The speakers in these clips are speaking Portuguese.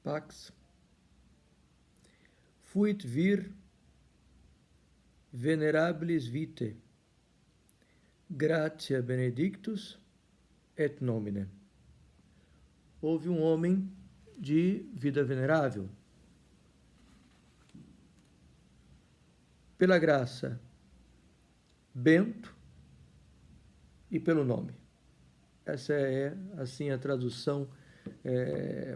Pax, fuit vir venerabilis vitae, gratia benedictus et nomine. Houve um homem de vida venerável. Pela graça, Bento, e pelo nome. Essa é, assim, a tradução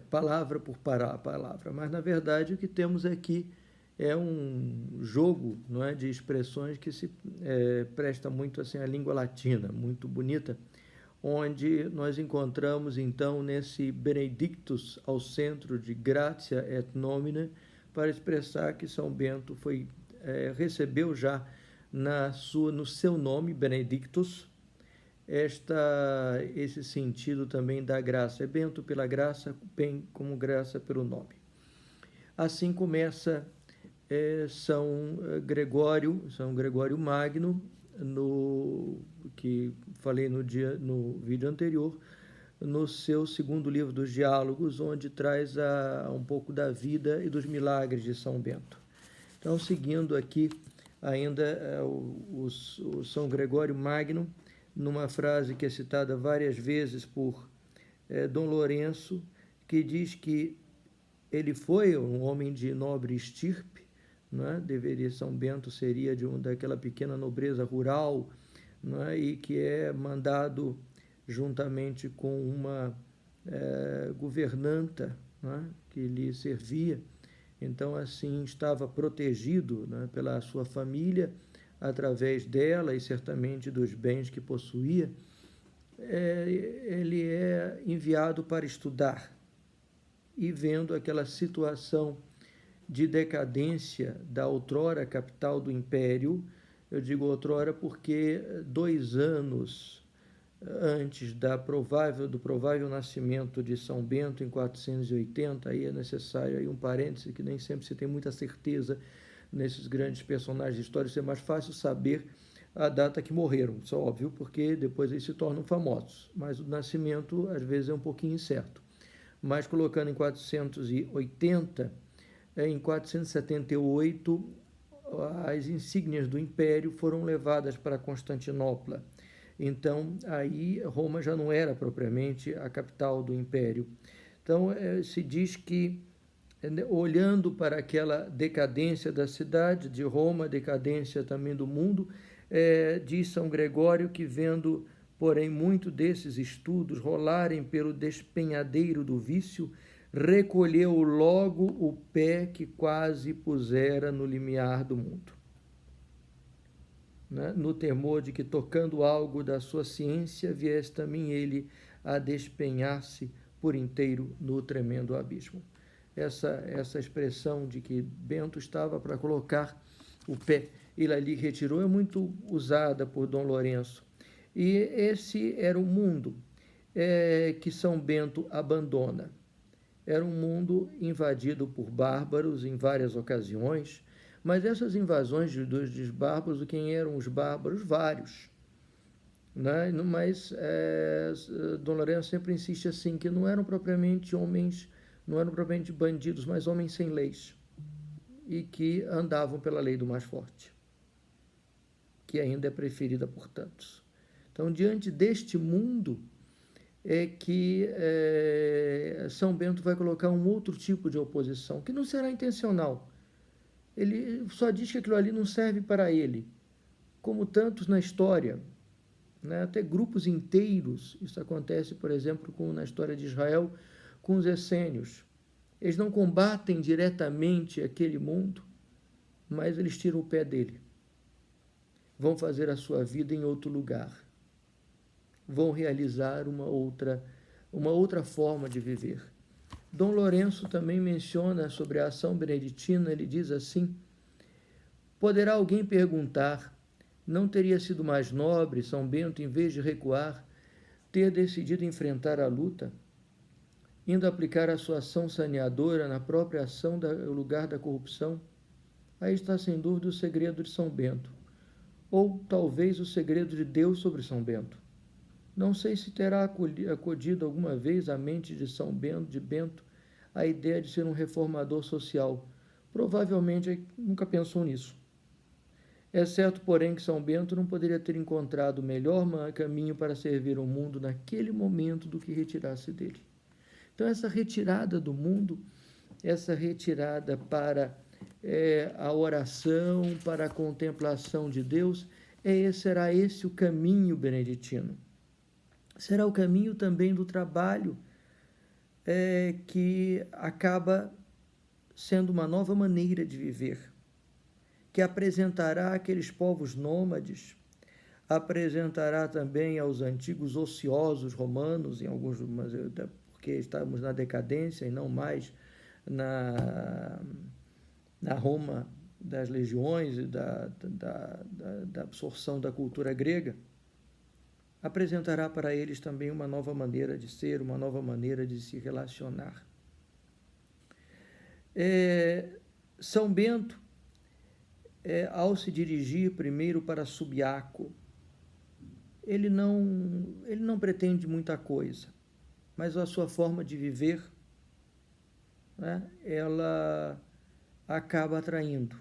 palavra por palavra. Mas, na verdade, o que temos aqui é um jogo, não é, de expressões que se presta muito assim, à língua latina, muito bonita, onde nós encontramos, então, nesse Benedictus ao centro de Gratia et Nomine, para expressar que São Bento recebeu já no seu nome, Benedictus, esse sentido também da graça. É Bento pela graça, bem como graça pelo nome. Assim começa São Gregório Magno, que falei no vídeo anterior, no seu segundo livro dos Diálogos, onde traz um pouco da vida e dos milagres de São Bento. Então, seguindo aqui ainda o São Gregório Magno, numa frase que é citada várias vezes por Dom Lourenço, que diz que ele foi um homem de nobre estirpe, não é? São Bento seria daquela pequena nobreza rural, não é? E que é mandado juntamente com uma governanta, não é? Que lhe servia. Então, assim, estava protegido, né, pela sua família, através dela e certamente dos bens que possuía. Ele é enviado para estudar e, vendo aquela situação de decadência da outrora capital do Império, eu digo outrora porque 2 anos antes do provável nascimento de São Bento, em 480, aí é necessário aí um parêntese, que nem sempre se tem muita certeza nesses grandes personagens de história, isso é mais fácil saber a data que morreram, isso é óbvio, porque depois eles se tornam famosos, mas o nascimento às vezes é um pouquinho incerto. Mas colocando em 480, em 478, as insígnias do Império foram levadas para Constantinopla. Então, aí Roma já não era propriamente a capital do Império. Então, se diz que, olhando para aquela decadência da cidade de Roma, decadência também do mundo, diz São Gregório que, vendo, porém, muito desses estudos rolarem pelo despenhadeiro do vício, recolheu logo o pé que quase pusera no limiar do mundo, né? No temor de que, tocando algo da sua ciência, viesse também ele a despenhar-se por inteiro no tremendo abismo. Essa expressão de que Bento estava para colocar o pé, ele ali retirou, é muito usada por Dom Lourenço. E esse era o mundo que São Bento abandona. Era um mundo invadido por bárbaros em várias ocasiões, mas essas invasões dos bárbaros, quem eram os bárbaros? Vários. Né? Mas Dom Lourenço sempre insiste assim, que não eram propriamente homens, não eram propriamente bandidos, mas homens sem leis, e que andavam pela lei do mais forte, que ainda é preferida por tantos. Então, diante deste mundo, é que São Bento vai colocar um outro tipo de oposição, que não será intencional. Ele só diz que aquilo ali não serve para ele, como tantos na história, né? Até grupos inteiros. Isso acontece, por exemplo, na história de Israel, com os essênios. Eles não combatem diretamente aquele mundo, mas eles tiram o pé dele. Vão fazer a sua vida em outro lugar. Vão realizar uma outra forma de viver. Dom Lourenço também menciona sobre a ação beneditina, ele diz assim: poderá alguém perguntar, não teria sido mais nobre São Bento, em vez de recuar, ter decidido enfrentar a luta, indo aplicar a sua ação saneadora na própria ação no lugar da corrupção? Aí está sem dúvida o segredo de São Bento, ou talvez o segredo de Deus sobre São Bento. Não sei se terá acudido alguma vez à mente de São Bento, a ideia de ser um reformador social. Provavelmente nunca pensou nisso. É certo, porém, que São Bento não poderia ter encontrado melhor caminho para servir o mundo naquele momento do que retirar-se dele. Então, essa retirada do mundo, essa retirada para a oração, para a contemplação de Deus, será esse o caminho beneditino. Será o caminho também do trabalho, que acaba sendo uma nova maneira de viver, que apresentará aqueles povos nômades, apresentará também aos antigos ociosos romanos, em alguns, porque estamos na decadência e não mais na Roma das legiões e da absorção da cultura grega, apresentará para eles também uma nova maneira de ser, uma nova maneira de se relacionar. São Bento, ao se dirigir primeiro para Subiaco, ele não pretende muita coisa, mas a sua forma de viver, né, ela acaba atraindo.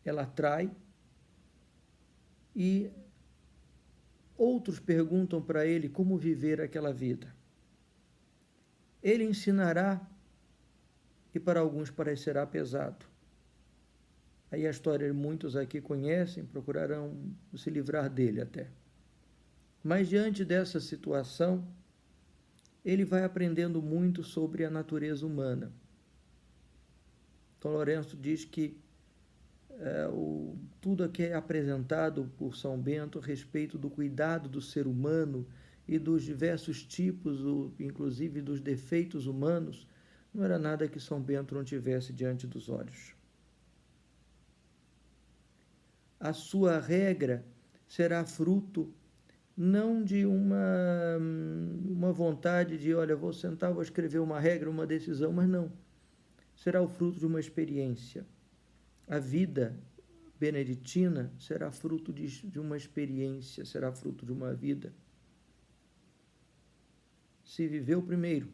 Ela atrai e outros perguntam para ele como viver aquela vida. Ele ensinará e para alguns parecerá pesado. Aí a história muitos aqui conhecem, procurarão se livrar dele até. Mas diante dessa situação, ele vai aprendendo muito sobre a natureza humana. Então Lourenço diz que tudo aqui é apresentado por São Bento a respeito do cuidado do ser humano e dos diversos tipos, inclusive dos defeitos humanos, não era nada que São Bento não tivesse diante dos olhos. A sua regra será fruto não de uma vontade de, olha, vou sentar, vou escrever uma regra, uma decisão, mas não. Será o fruto de uma experiência. A vida beneditina será fruto de uma experiência, será fruto de uma vida. Se viveu primeiro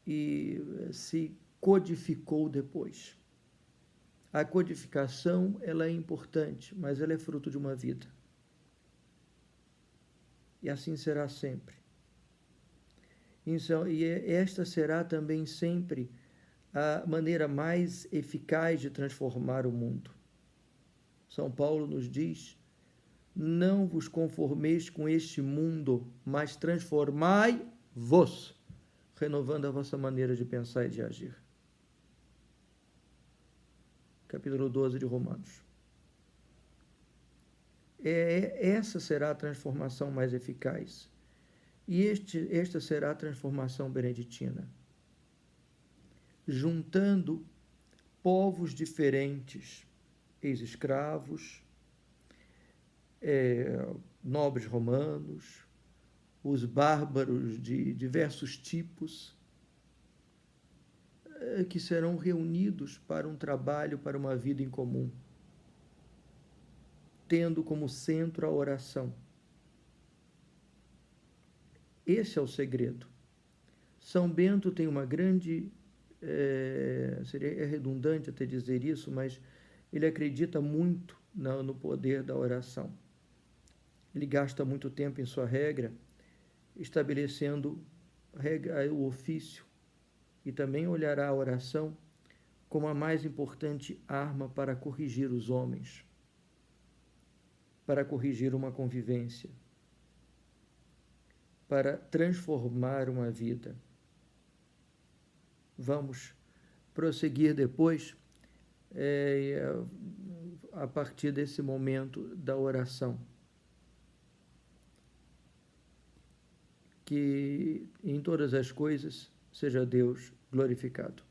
e se codificou depois. A codificação, ela é importante, mas ela é fruto de uma vida. E assim será sempre. Então, e esta será também sempre a maneira mais eficaz de transformar o mundo. São Paulo nos diz: não vos conformeis com este mundo, mas transformai-vos, renovando a vossa maneira de pensar e de agir. Capítulo 12 de Romanos. Essa será a transformação mais eficaz. E esta será a transformação beneditina. Juntando povos diferentes, ex-escravos, nobres romanos, os bárbaros de diversos tipos, que serão reunidos para um trabalho, para uma vida em comum, tendo como centro a oração. Esse é o segredo. São Bento tem uma grande, seria redundante até dizer isso, mas ele acredita muito no poder da oração. Ele gasta muito tempo em sua regra, estabelecendo o ofício, e também olhará a oração como a mais importante arma para corrigir os homens, para corrigir uma convivência, para transformar uma vida. Vamos prosseguir depois, a partir desse momento da oração. Que em todas as coisas seja Deus glorificado.